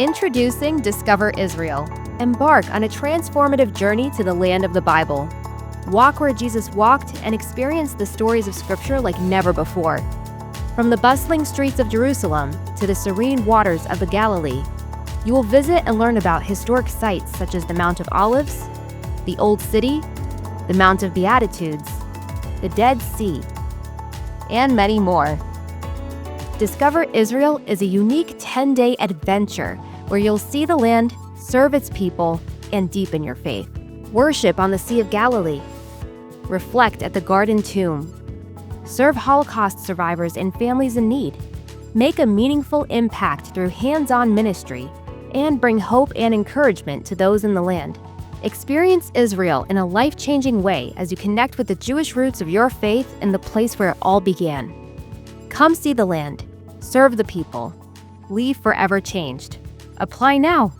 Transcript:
Introducing Discover Israel. Embark on a transformative journey to the land of the Bible. Walk where Jesus walked and experience the stories of Scripture like never before. From the bustling streets of Jerusalem to the serene waters of the Galilee, you will visit and learn about historic sites such as the Mount of Olives, the Old City, the Mount of Beatitudes, the Dead Sea, and many more. Discover Israel is a unique 10-day adventure where you'll see the land, serve its people, and deepen your faith. Worship on the Sea of Galilee. Reflect at the Garden Tomb. Serve Holocaust survivors and families in need. Make a meaningful impact through hands-on ministry, and bring hope and encouragement to those in the land. Experience Israel in a life-changing way as you connect with the Jewish roots of your faith and the place where it all began. Come see the land, serve the people, leave forever changed. Apply now.